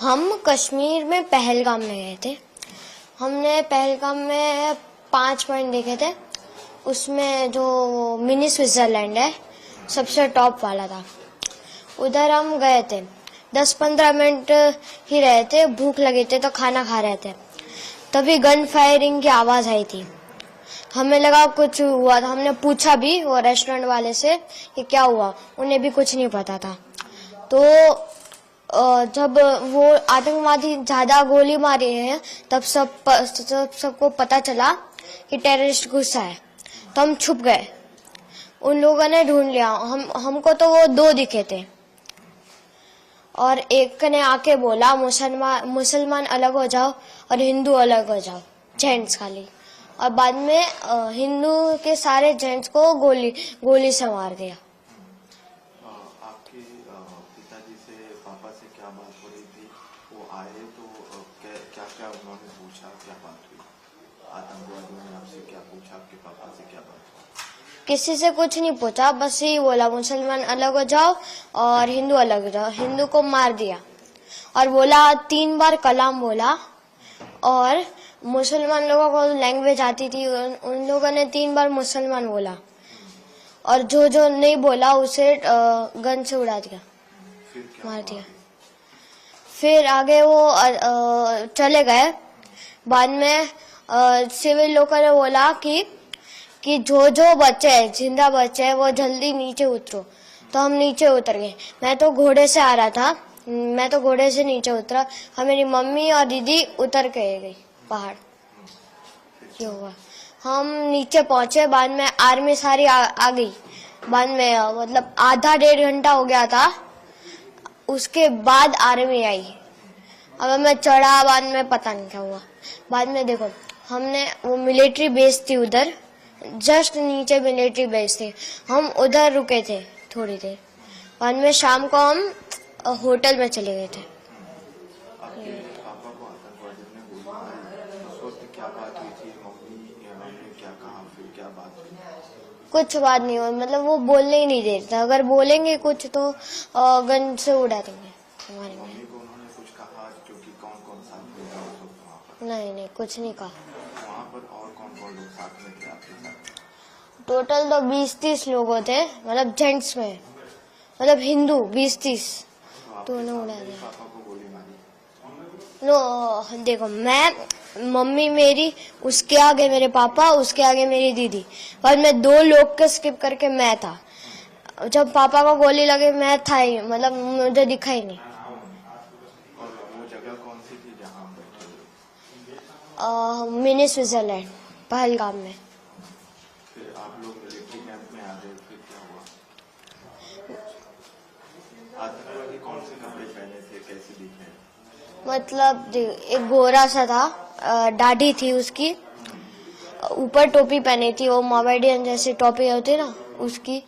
हम कश्मीर में पहलगाम में गए थे। हमने पहलगाम में 5 पॉइंट देखे थे। उसमें जो मिनी स्विट्जरलैंड है सबसे टॉप वाला था, उधर हम गए थे। 10-15 मिनट ही रहे थे, भूख लगी थी तो खाना खा रहे थे, तभी गन फायरिंग की आवाज आई थी। हमें लगा कुछ हुआ था, हमने पूछा भी वो रेस्टोरेंट वाले से कि क्या हुआ, उन्हें भी कुछ नहीं पता था। तो जब वो आतंकवादी ज्यादा गोली मारी है तब सबको पता चला कि टेररिस्ट घुसा है, तो हम छुप गए। उन लोगों ने ढूंढ लिया, हमको तो वो 2 दिखे थे और एक ने आके बोला मुसलमान अलग हो जाओ और हिंदू अलग हो जाओ, जेंट्स खाली। और बाद में हिंदू के सारे जेंट्स को गोली से मार दिया। आपके पिताजी से पापा से क्या बात हो रही थी? वो आए तो क्या क्या उन्होंने पूछा, क्या बात हुई? आतंकवादियों ने आपसे क्या पूछा, आपके पापा से क्या बात हुई? किसी से कुछ नहीं पूछा, बस यही बोला मुसलमान अलग हो जाओ और हिंदू अलग हो जाओ। हिंदू को मार दिया और बोला 3 बार कलाम बोला। और मुसलमान लोगों को लैंग्वेज आती थी, उन लोगों ने 3 बार मुसलमान बोला और जो नहीं बोला उसे गन से उड़ा दिया, मार दिया। फिर आगे वो चले गए। बाद में सिविल लोगों ने बोला कि जो बच्चे हैं, जिंदा बच्चे हैं, वो जल्दी नीचे उतरो। तो हम नीचे उतर गए। मैं तो घोड़े से आ रहा था, मैं तो घोड़े से नीचे उतरा और मेरी मम्मी और दीदी उतर के गई पहाड़। ये हुआ, हम नीचे पहुंचे। बाद में आर्मी सारी आ गई। बाद में मतलब आधा 1.5 घंटा हो गया था, उसके बाद आर्मी आई। अब मैं चढ़ा, बाद में पता नहीं क्या हुआ। बाद में देखो, हमने वो मिलिट्री बेस थी उधर, जस्ट नीचे मिलिट्री बेस थी, हम उधर रुके थे थोड़ी देर। बाद में शाम को हम होटल में चले गए थे। आपके पापा को आतंकवादियों ने गोली मारी, उस वक्त क्या बात हुई थी? मम्मी ने क्या कहा, फिर क्या बात हुई? कुछ बात नहीं हुई, मतलब वो बोलने ही नहीं देते। अगर बोलेंगे कुछ तो गन से उड़ा देंगे हमारे। मम्मी को उन्होंने कुछ कहा जो कि कौन कौन साथ में था उस वक्त वहाँ पर? नहीं, कुछ नहीं कहा। वहाँ पर और कौन कौन लोग साथ में थे आपके साथ? टोटल तो 20-30 लोग थे, मतलब जेंट्स में, मतलब हिंदू 20-30। तो उन्हें उड़ा दिया। पापा को गोली मारी? नो देखो, मैं, मम्मी मेरी, उसके आगे मेरे पापा, उसके आगे मेरी दीदी, और मैं 2 लोग के स्किप करके मैं था। जब पापा को गोली लगी मैं था ही, मतलब मुझे दिखा ही नहीं। और वो जगह कौन सी थी जहाँ बैठे थे? मिनी स्विट्जरलैंड, पहलगाम में। फिर आप लोग मिलिट्री कैंप में आ गए, फिर क्या हुआ? आतंकवादी कौन से कपड़े पहने थे, कैसे दिखे? मतलब एक गोरा सा था, दाढ़ी थी उसकी, ऊपर टोपी पहनी थी, वो मोमेडियन जैसी टोपी होती ना, उसकी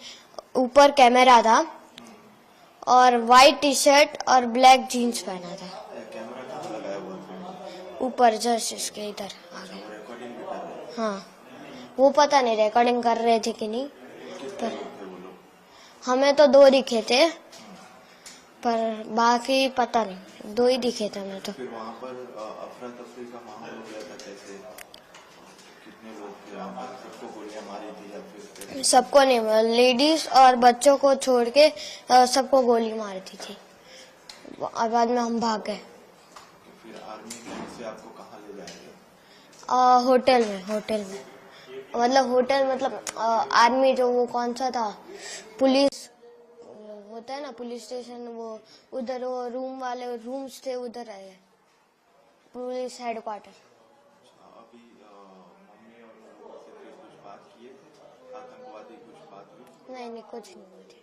ऊपर कैमरा था और वाइट टी-शर्ट और ब्लैक जीन्स पहना था। कैमरा कहाँ लगाया हुआ था? ऊपर जस्ट इसके इधर आगे। वो रिकॉर्डिंग भी कर रहे थे? हाँ, वो पता नहीं रिकॉर्डिंग कर रहे थे कि नहीं, कितने लोग थे वो लोग? हमें तो 2 दिखे थे, पर बाकी पता नहीं, 2 ही दिखे थे हमें तो। फिर वहाँ पर अफरा तफरी का माहौल हो गया था, कैसे? कितने लोग थे वहाँ पर? सबको गोलियां मारी थी या फिर कैसे? सबको नहीं, लेडीज और बच्चों को छोड़ के सबको गोली मारी थी। और बाद में हम भाग गए। फिर आर्मी से आपको कहाँ ले जाएगा? होटल में मतलब आर्मी जो वो कौन सा था, पुलिस होता है ना, पुलिस स्टेशन, वो उधर वो रूम्स थे, उधर आए, पुलिस हेडक्वार्टर। अभी मम्मी और लोगों से फिर कुछ बात किए थे? आतंकवादी कुछ बात हुई? नहीं, कुछ नहीं हुई थी।